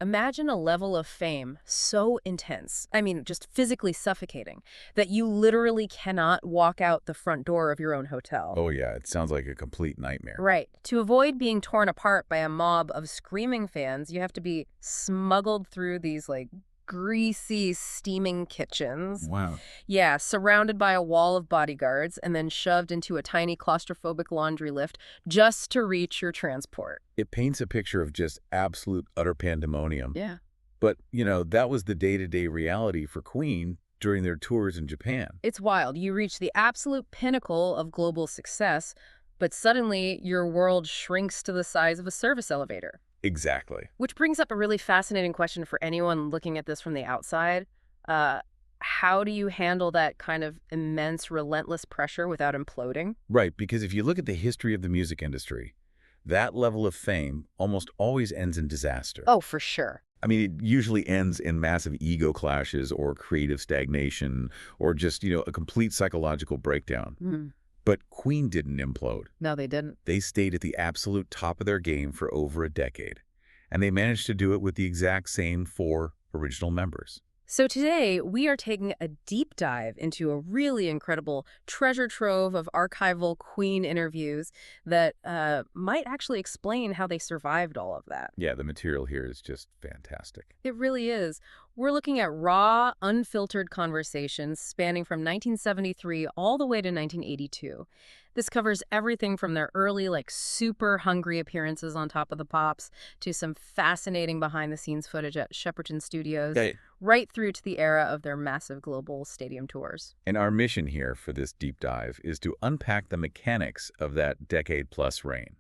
Imagine a level of fame so intense, I mean, just physically suffocating, that you literally cannot walk out the front door of your own hotel. Oh yeah, it sounds like a complete nightmare. Right. To avoid being torn apart by a mob of screaming fans, you have to be smuggled through these, like, greasy, steaming kitchens. Wow. Yeah, surrounded by a wall of bodyguards and then shoved into a tiny claustrophobic laundry lift just to reach your transport. It paints a picture of just absolute utter pandemonium. Yeah. But, that was the day-to-day reality for Queen during their tours in Japan. It's wild. You reach the absolute pinnacle of global success, but suddenly your world shrinks to the size of a service elevator. Exactly. Which brings up a really fascinating question for anyone looking at this from the outside. How do you handle that kind of immense, relentless pressure without imploding? Right, because if you look at the history of the music industry, that level of fame almost always ends in disaster. Oh, for sure. I mean, it usually ends in massive ego clashes or creative stagnation or just, a complete psychological breakdown. Hmm. But Queen didn't implode. No, they didn't. They stayed at the absolute top of their game for over a decade. And they managed to do it with the exact same 4 original members. So today, we are taking a deep dive into a really incredible treasure trove of archival Queen interviews that might actually explain how they survived all of that. Yeah, the material here is just fantastic. It really is. We're looking at raw, unfiltered conversations spanning from 1973 all the way to 1982. This covers everything from their early, super hungry appearances on Top of the Pops to some fascinating behind-the-scenes footage at Shepperton Studios, Okay. right through to the era of their massive global stadium tours. And our mission here for this deep dive is to unpack the mechanics of that decade-plus reign.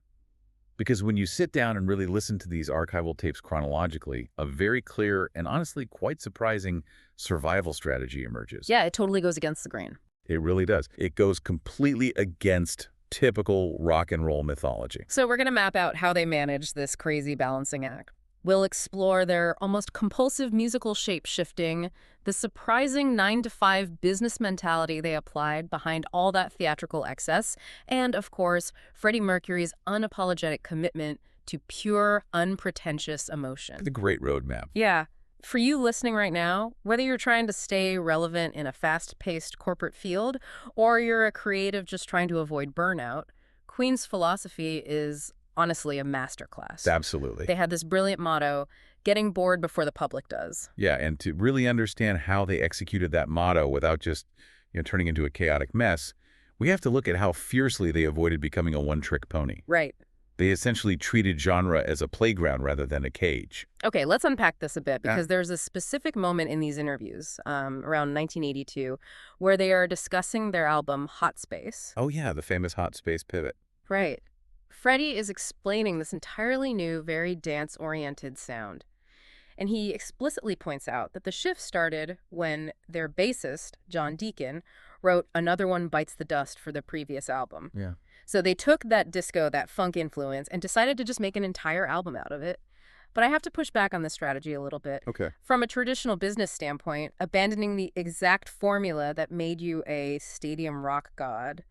Because when you sit down and really listen to these archival tapes chronologically, a very clear and honestly quite surprising survival strategy emerges. Yeah, it totally goes against the grain. It really does. It goes completely against typical rock and roll mythology. So we're going to map out how they manage this crazy balancing act. We'll explore their almost compulsive musical shape-shifting, the surprising 9-to-5 business mentality they applied behind all that theatrical excess, and, of course, Freddie Mercury's unapologetic commitment to pure, unpretentious emotion. It's a great roadmap. Yeah. For you listening right now, whether you're trying to stay relevant in a fast-paced corporate field or you're a creative just trying to avoid burnout, Queen's philosophy is honestly a masterclass. Absolutely. They had this brilliant motto, getting bored before the public does. Yeah, and to really understand how they executed that motto without just, turning into a chaotic mess, we have to look at how fiercely they avoided becoming a one-trick pony. Right. They essentially treated genre as a playground rather than a cage. Okay, let's unpack this a bit because there's a specific moment in these interviews, around 1982, where they are discussing their album Hot Space. Oh yeah, the famous hot space pivot. Right. Freddie is explaining this entirely new, very dance-oriented sound. And he explicitly points out that the shift started when their bassist, John Deacon, wrote Another One Bites the Dust for the previous album. Yeah. So they took that disco, that funk influence, and decided to just make an entire album out of it. But I have to push back on this strategy a little bit. Okay. From a traditional business standpoint, abandoning the exact formula that made you a stadium rock god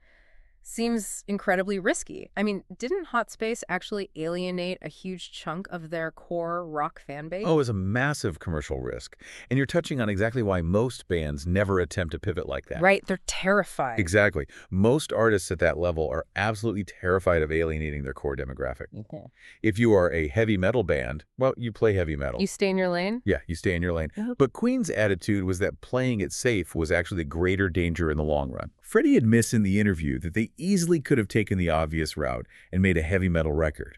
seems incredibly risky. I mean, didn't Hot Space actually alienate a huge chunk of their core rock fan base? Oh, it was a massive commercial risk. And you're touching on exactly why most bands never attempt to pivot like that. Right, they're terrified. Exactly. Most artists at that level are absolutely terrified of alienating their core demographic. Okay. If you are a heavy metal band, well, you play heavy metal. You stay in your lane? Yeah, you stay in your lane. Yep. But Queen's attitude was that playing it safe was actually the greater danger in the long run. Freddie admits in the interview that they easily could have taken the obvious route and made a heavy metal record.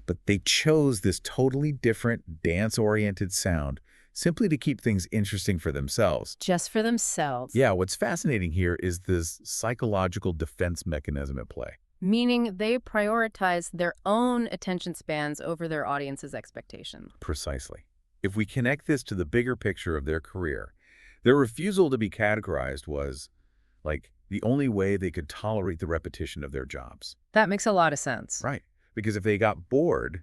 But they chose this totally different, dance-oriented sound simply to keep things interesting for themselves. Just for themselves. Yeah, what's fascinating here is this psychological defense mechanism at play. Meaning they prioritize their own attention spans over their audience's expectations. Precisely. If we connect this to the bigger picture of their career, their refusal to be categorized was, the only way they could tolerate the repetition of their jobs. That makes a lot of sense. Right. Because if they got bored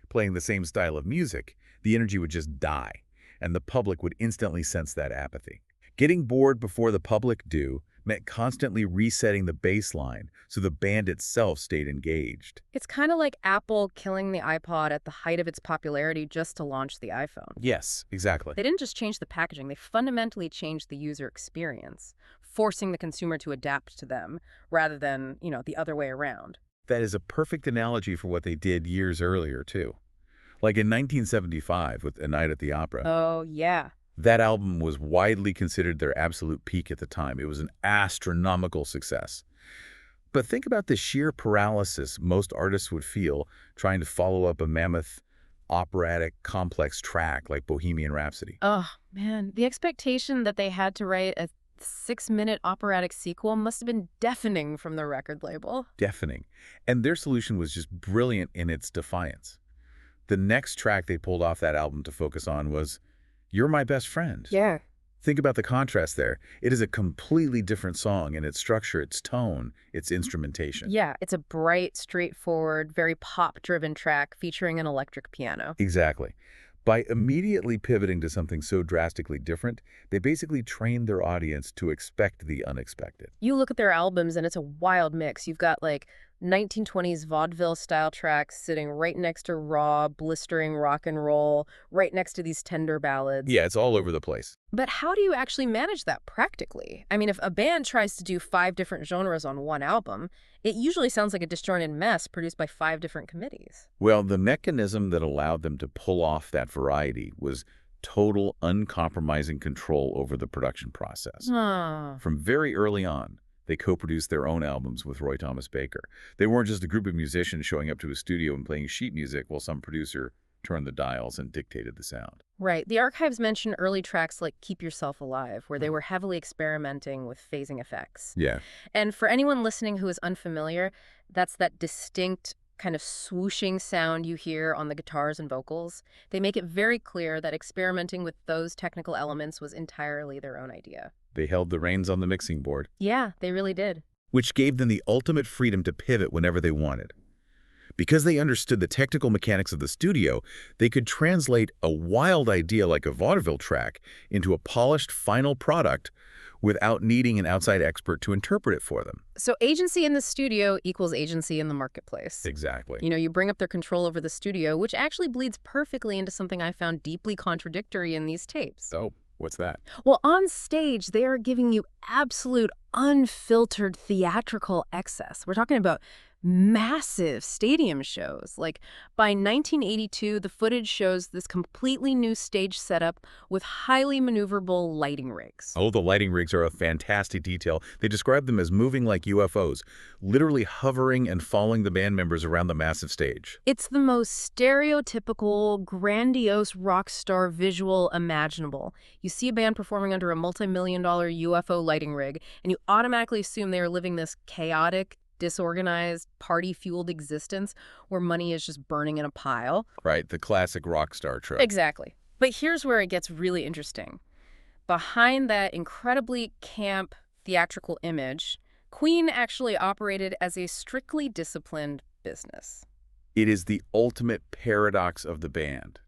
playing the same style of music, the energy would just die, and the public would instantly sense that apathy. Getting bored before the public do meant constantly resetting the baseline so the band itself stayed engaged. It's kind of like Apple killing the iPod at the height of its popularity just to launch the iPhone. Yes, exactly. They didn't just change the packaging, they fundamentally changed the user experience, forcing the consumer to adapt to them rather than, the other way around. That is a perfect analogy for what they did years earlier, too. Like in 1975 with A Night at the Opera. Oh, yeah. That album was widely considered their absolute peak at the time. It was an astronomical success. But think about the sheer paralysis most artists would feel trying to follow up a mammoth, operatic, complex track like Bohemian Rhapsody. Oh, man. The expectation that they had to write a 6-minute operatic sequel must have been deafening from the record label. Deafening. And their solution was just brilliant in its defiance. The next track they pulled off that album to focus on was You're My Best Friend. Yeah. Think about the contrast there. It is a completely different song in its structure, its tone, its instrumentation. Yeah, it's a bright, straightforward, very pop-driven track featuring an electric piano. Exactly. By immediately pivoting to something so drastically different, they basically trained their audience to expect the unexpected. You look at their albums and it's a wild mix. You've got 1920s vaudeville-style tracks sitting right next to raw, blistering rock and roll, right next to these tender ballads. Yeah, it's all over the place. But how do you actually manage that practically? I mean, if a band tries to do 5 different genres on one album, it usually sounds like a disjointed mess produced by 5 different committees. Well, the mechanism that allowed them to pull off that variety was total, uncompromising control over the production process. From very early on, they co-produced their own albums with Roy Thomas Baker. They weren't just a group of musicians showing up to a studio and playing sheet music while some producer turned the dials and dictated the sound. Right. The archives mention early tracks like Keep Yourself Alive, where they were heavily experimenting with phasing effects. Yeah. And for anyone listening who is unfamiliar, that's that distinct kind of swooshing sound you hear on the guitars and vocals. They make it very clear that experimenting with those technical elements was entirely their own idea. They held the reins on the mixing board, Yeah, they really did. which gave them the ultimate freedom to pivot whenever they wanted. Because they understood the technical mechanics of the studio, they could translate a wild idea like a vaudeville track into a polished final product without needing an outside expert to interpret it for them. So agency in the studio equals agency in the marketplace. Exactly. You bring up their control over the studio, which actually bleeds perfectly into something I found deeply contradictory in these tapes. So, what's that? Well, on stage, they are giving you absolute, unfiltered theatrical excess. We're talking about massive stadium shows. By 1982, the footage shows this completely new stage setup with highly maneuverable lighting rigs. Oh, the lighting rigs are a fantastic detail. They describe them as moving like UFOs, literally hovering and following the band members around the massive stage. It's the most stereotypical, grandiose rock star visual imaginable. You see a band performing under a multi-million-dollar UFO lighting rig, and you automatically assume they are living this chaotic, disorganized, party-fueled existence where money is just burning in a pile. Right, the classic rock star trope. Exactly. But here's where it gets really interesting. Behind that incredibly camp theatrical image, Queen actually operated as a strictly disciplined business. It is the ultimate paradox of the band,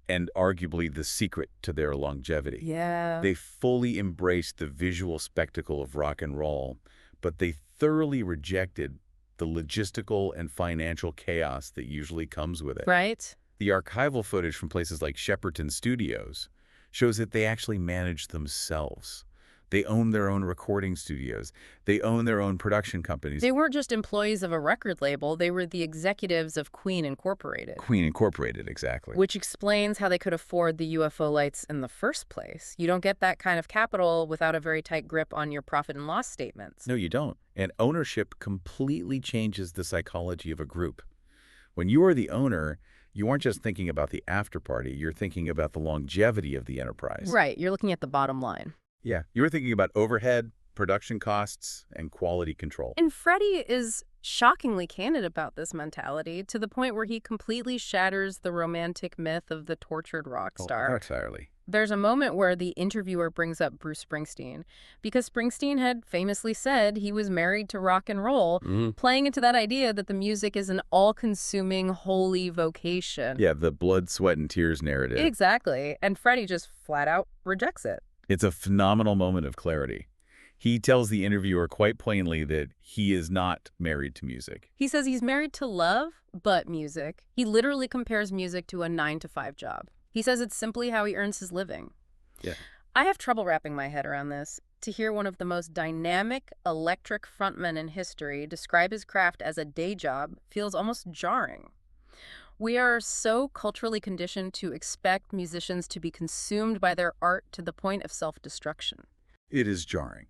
and arguably the secret to their longevity. Yeah. They fully embraced the visual spectacle of rock and roll, but they thoroughly rejected the logistical and financial chaos that usually comes with it. Right? The archival footage from places like Shepperton Studios shows that they actually managed themselves. They own their own recording studios. They own their own production companies. They weren't just employees of a record label, they were the executives of Queen Incorporated. Queen Incorporated, exactly. Which explains how they could afford the UFO lights in the first place. You don't get that kind of capital without a very tight grip on your profit and loss statements. No, you don't. And ownership completely changes the psychology of a group. When you are the owner, you aren't just thinking about the after party, you're thinking about the longevity of the enterprise. Right, you're looking at the bottom line. Yeah, you're thinking about overhead, production costs, and quality control. And Freddie is shockingly candid about this mentality to the point where he completely shatters the romantic myth of the tortured rock star. Oh, entirely. There's a moment where the interviewer brings up Bruce Springsteen because Springsteen had famously said he was married to rock and roll, playing into that idea that the music is an all-consuming, holy vocation. Yeah, the blood, sweat, and tears narrative. Exactly. And Freddie just flat out rejects it. It's a phenomenal moment of clarity. He tells the interviewer quite plainly that he is not married to music. He says he's married to love, but music. He literally compares music to a 9-to-5 job. He says it's simply how he earns his living. Yeah. I have trouble wrapping my head around this. To hear one of the most dynamic, electric frontmen in history describe his craft as a day job feels almost jarring. We are so culturally conditioned to expect musicians to be consumed by their art to the point of self-destruction. It is jarring.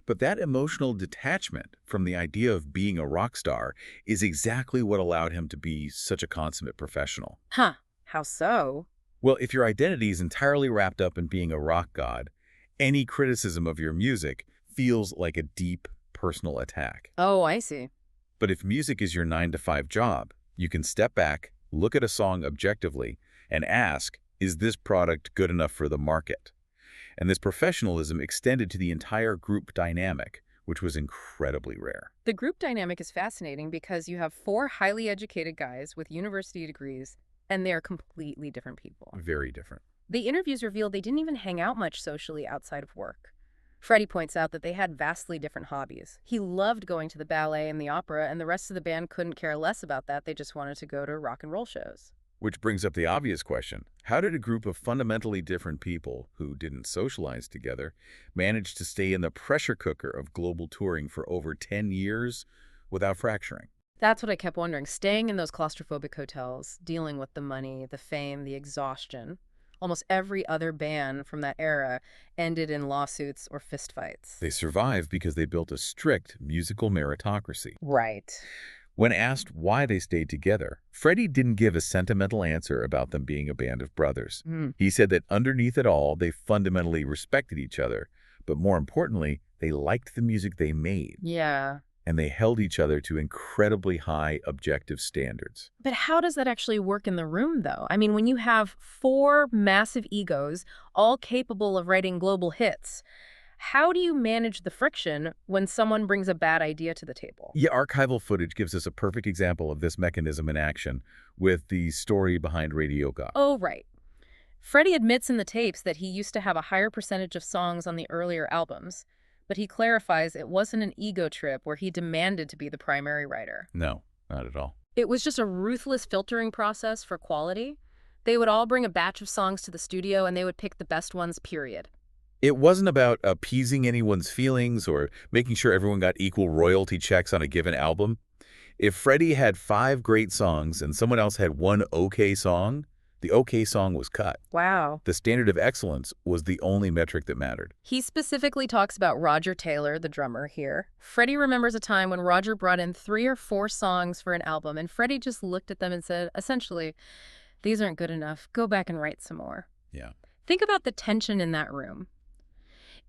But that emotional detachment from the idea of being a rock star is exactly what allowed him to be such a consummate professional. Huh, how so? Well, if your identity is entirely wrapped up in being a rock god, any criticism of your music feels like a deep personal attack. Oh, I see. But if music is your 9-to-5 job, you can step back, look at a song objectively, and ask, is this product good enough for the market? And this professionalism extended to the entire group dynamic, which was incredibly rare. The group dynamic is fascinating because you have 4 highly educated guys with university degrees, and they are completely different people. Very different. The interviews revealed they didn't even hang out much socially outside of work. Freddie points out that they had vastly different hobbies. He loved going to the ballet and the opera, and the rest of the band couldn't care less about that. They just wanted to go to rock and roll shows. Which brings up the obvious question. How did a group of fundamentally different people who didn't socialize together manage to stay in the pressure cooker of global touring for over 10 years without fracturing? That's what I kept wondering. Staying in those claustrophobic hotels, dealing with the money, the fame, the exhaustion. Almost every other band from that era ended in lawsuits or fistfights. They survived because they built a strict musical meritocracy. Right. When asked why they stayed together, Freddie didn't give a sentimental answer about them being a band of brothers. He said that underneath it all, they fundamentally respected each other, but more importantly, they liked the music they made. Yeah. And they held each other to incredibly high objective standards. But how does that actually work in the room, though? I mean, when you have 4 massive egos, all capable of writing global hits, how do you manage the friction when someone brings a bad idea to the table? Yeah, archival footage gives us a perfect example of this mechanism in action with the story behind Radio Gaga. Oh, right. Freddie admits in the tapes that he used to have a higher percentage of songs on the earlier albums, but he clarifies it wasn't an ego trip where he demanded to be the primary writer. No, not at all. It was just a ruthless filtering process for quality. They would all bring a batch of songs to the studio and they would pick the best ones, period. It wasn't about appeasing anyone's feelings or making sure everyone got equal royalty checks on a given album. If Freddie had 5 great songs and someone else had 1 okay song, the okay song was cut. Wow. The standard of excellence was the only metric that mattered. He specifically talks about Roger Taylor, the drummer, here. Freddie remembers a time when Roger brought in 3 or 4 songs for an album, and Freddie just looked at them and said, essentially, these aren't good enough. Go back and write some more. Yeah. Think about the tension in that room.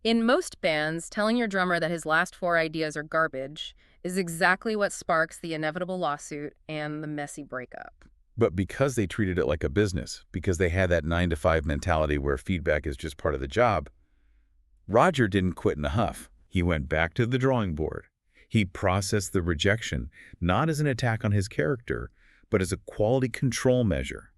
In most bands, telling your drummer that his last 4 ideas are garbage is exactly what sparks the inevitable lawsuit and the messy breakup. But because they treated it like a business, because they had that 9-to-5 mentality where feedback is just part of the job, Roger didn't quit in a huff. He went back to the drawing board. He processed the rejection, not as an attack on his character, but as a quality control measure.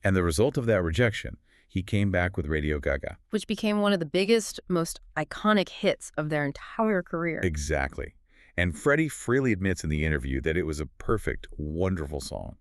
And the result of that rejection, he came back with Radio Gaga. Which became one of the biggest, most iconic hits of their entire career. Exactly. And Freddie freely admits in the interview that it was a perfect, wonderful song.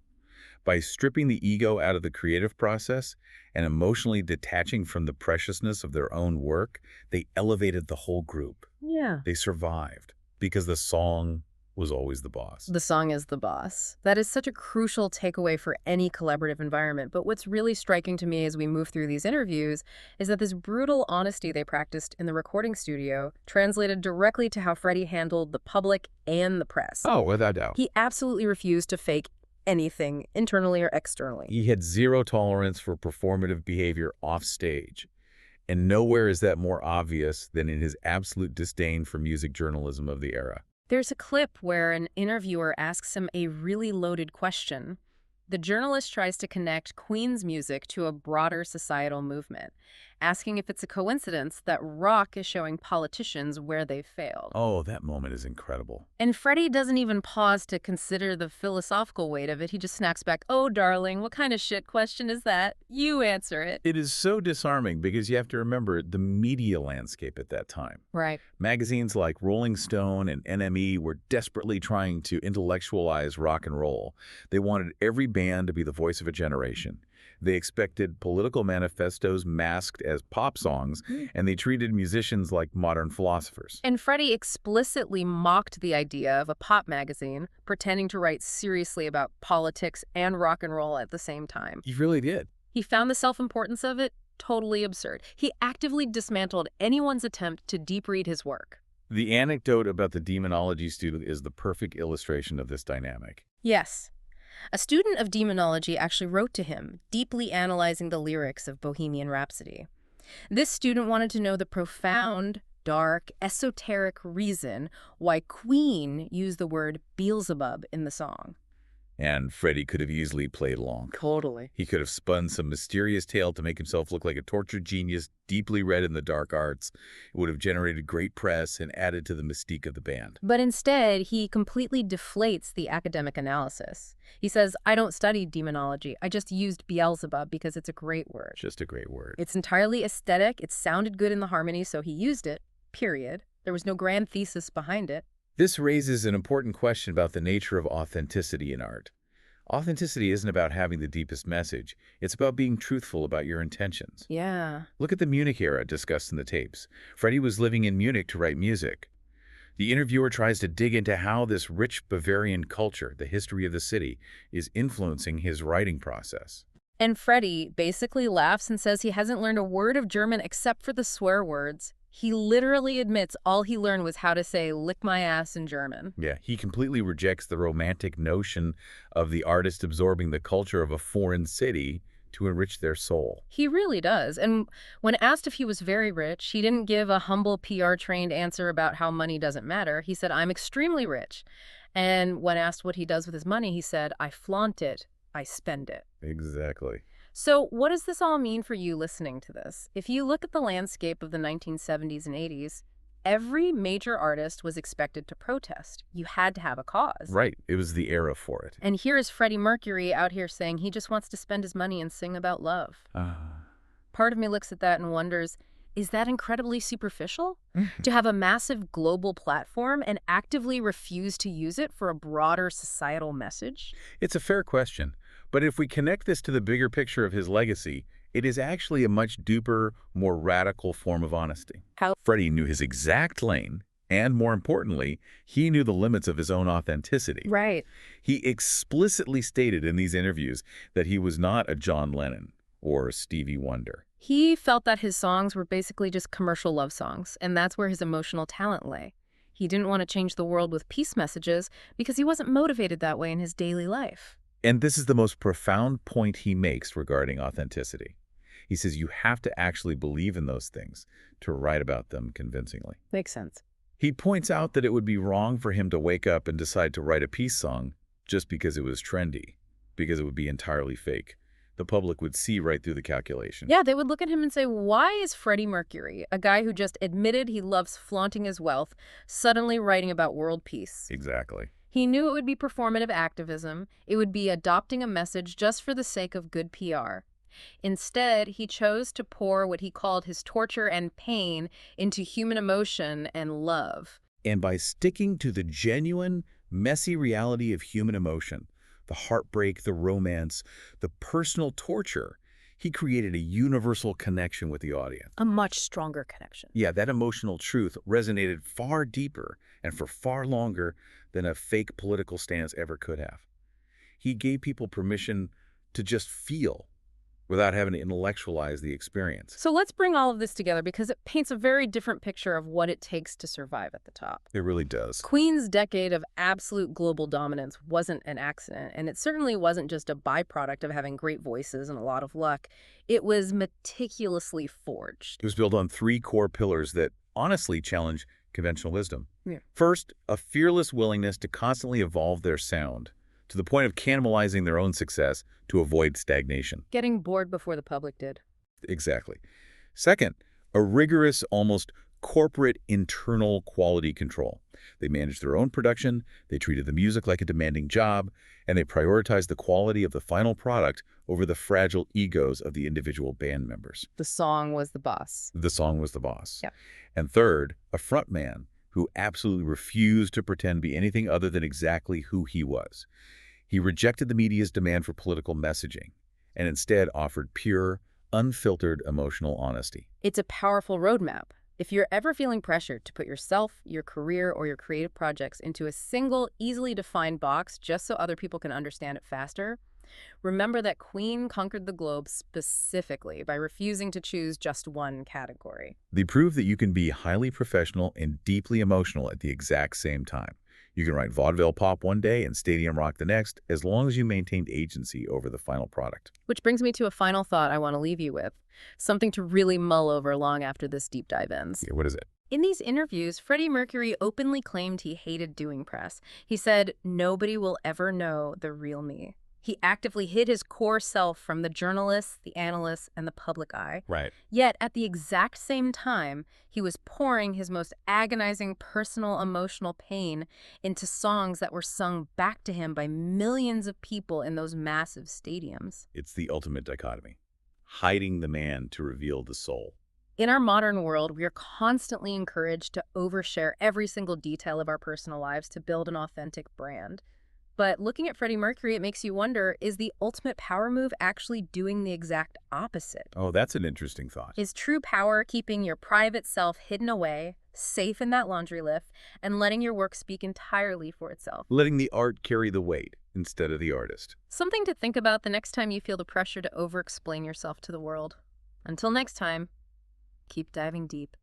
By stripping the ego out of the creative process and emotionally detaching from the preciousness of their own work, they elevated the whole group. Yeah. They survived because the song was always the boss. The song is the boss. That is such a crucial takeaway for any collaborative environment. But what's really striking to me as we move through these interviews is that this brutal honesty they practiced in the recording studio translated directly to how Freddie handled the public and the press. Oh, without doubt. He absolutely refused to fake anything, internally or externally. He had zero tolerance for performative behavior off stage. And nowhere is that more obvious than in his absolute disdain for music journalism of the era. There's a clip where an interviewer asks him a really loaded question. The journalist tries to connect Queen's music to a broader societal movement, asking if it's a coincidence that rock is showing politicians where they've failed. Oh, that moment is incredible. And Freddie doesn't even pause to consider the philosophical weight of it. He just snacks back, "Oh, darling, what kind of shit question is that? You answer it." It is so disarming because you have to remember the media landscape at that time. Right. Magazines like Rolling Stone and NME were desperately trying to intellectualize rock and roll. They wanted every band to be the voice of a generation. They expected political manifestos masked as pop songs, and they treated musicians like modern philosophers. And Freddie explicitly mocked the idea of a pop magazine pretending to write seriously about politics and rock and roll at the same time. He really did. He found the self-importance of it totally absurd. He actively dismantled anyone's attempt to deep-read his work. The anecdote about the demonology student is the perfect illustration of this dynamic. Yes. A student of demonology actually wrote to him, deeply analyzing the lyrics of Bohemian Rhapsody. This student wanted to know the profound, dark, esoteric reason why Queen used the word Beelzebub in the song. And Freddie could have easily played along. Totally. He could have spun some mysterious tale to make himself look like a tortured genius, deeply read in the dark arts. It would have generated great press and added to the mystique of the band. But instead, he completely deflates the academic analysis. He says, "I don't study demonology. I just used Beelzebub because it's a great word. Just a great word. It's entirely aesthetic. It sounded good in the harmony, so he used it, period. There was no grand thesis behind it." This raises an important question about the nature of authenticity in art. Authenticity isn't about having the deepest message. It's about being truthful about your intentions. Yeah. Look at the Munich era discussed in the tapes. Freddie was living in Munich to write music. The interviewer tries to dig into how this rich Bavarian culture, the history of the city, is influencing his writing process. And Freddie basically laughs and says he hasn't learned a word of German except for the swear words. He literally admits all he learned was how to say "lick my ass" in German. Yeah, he completely rejects the romantic notion of the artist absorbing the culture of a foreign city to enrich their soul. He really does. And when asked if he was very rich, he didn't give a humble PR-trained answer about how money doesn't matter. He said, "I'm extremely rich." And when asked what he does with his money, he said, "I flaunt it. I spend it." Exactly. So what does this all mean for you listening to this? If you look at the landscape of the 1970s and 80s, every major artist was expected to protest. You had to have a cause. Right. It was the era for it. And here is Freddie Mercury out here saying he just wants to spend his money and sing about love. Part of me looks at that and wonders, is that incredibly superficial? To have a massive global platform and actively refuse to use it for a broader societal message? It's a fair question. But if we connect this to the bigger picture of his legacy, it is actually a much deeper, more radical form of honesty. How? Freddie knew his exact lane, and more importantly, he knew the limits of his own authenticity. Right. He explicitly stated in these interviews that he was not a John Lennon or a Stevie Wonder. He felt that his songs were basically just commercial love songs, and that's where his emotional talent lay. He didn't want to change the world with peace messages because he wasn't motivated that way in his daily life. And this is the most profound point he makes regarding authenticity. He says you have to actually believe in those things to write about them convincingly. Makes sense. He points out that it would be wrong for him to wake up and decide to write a peace song just because it was trendy, because it would be entirely fake. The public would see right through the calculation. Yeah, they would look at him and say, why is Freddie Mercury, a guy who just admitted he loves flaunting his wealth, suddenly writing about world peace? Exactly. He knew it would be performative activism. It would be adopting a message just for the sake of good PR. Instead, he chose to pour what he called his torture and pain into human emotion and love. And by sticking to the genuine, messy reality of human emotion, the heartbreak, the romance, the personal torture, he created a universal connection with the audience. A much stronger connection. Yeah, that emotional truth resonated far deeper and for far longer than a fake political stance ever could have. He gave people permission to just feel without having to intellectualize the experience. So let's bring all of this together because it paints a very different picture of what it takes to survive at the top. It really does. Queen's decade of absolute global dominance wasn't an accident, and it certainly wasn't just a byproduct of having great voices and a lot of luck. It was meticulously forged. It was built on three core pillars that honestly challenge conventional wisdom. Yeah. First, a fearless willingness to constantly evolve their sound, to the point of cannibalizing their own success to avoid stagnation. Getting bored before the public did. Exactly. Second, a rigorous, almost corporate internal quality control. They managed their own production, they treated the music like a demanding job, and they prioritized the quality of the final product over the fragile egos of the individual band members. The song was the boss. The song was the boss. Yeah. And third, a frontman who absolutely refused to pretend to be anything other than exactly who he was. He rejected the media's demand for political messaging and instead offered pure, unfiltered emotional honesty. It's a powerful roadmap. If you're ever feeling pressured to put yourself, your career, or your creative projects into a single, easily defined box just so other people can understand it faster, remember that Queen conquered the globe specifically by refusing to choose just one category. They prove that you can be highly professional and deeply emotional at the exact same time. You can write vaudeville pop one day and stadium rock the next, as long as you maintained agency over the final product. Which brings me to a final thought I want to leave you with, something to really mull over long after this deep dive ends. Yeah, what is it? In these interviews, Freddie Mercury openly claimed he hated doing press. He said, "Nobody will ever know the real me." He actively hid his core self from the journalists, the analysts, and the public eye. Right. Yet, at the exact same time, he was pouring his most agonizing personal emotional pain into songs that were sung back to him by millions of people in those massive stadiums. It's the ultimate dichotomy. Hiding the man to reveal the soul. In our modern world, we are constantly encouraged to overshare every single detail of our personal lives to build an authentic brand. But looking at Freddie Mercury, it makes you wonder, is the ultimate power move actually doing the exact opposite? Oh, that's an interesting thought. Is true power keeping your private self hidden away, safe in that laundry lift, and letting your work speak entirely for itself? Letting the art carry the weight instead of the artist. Something to think about the next time you feel the pressure to over-explain yourself to the world. Until next time, keep diving deep.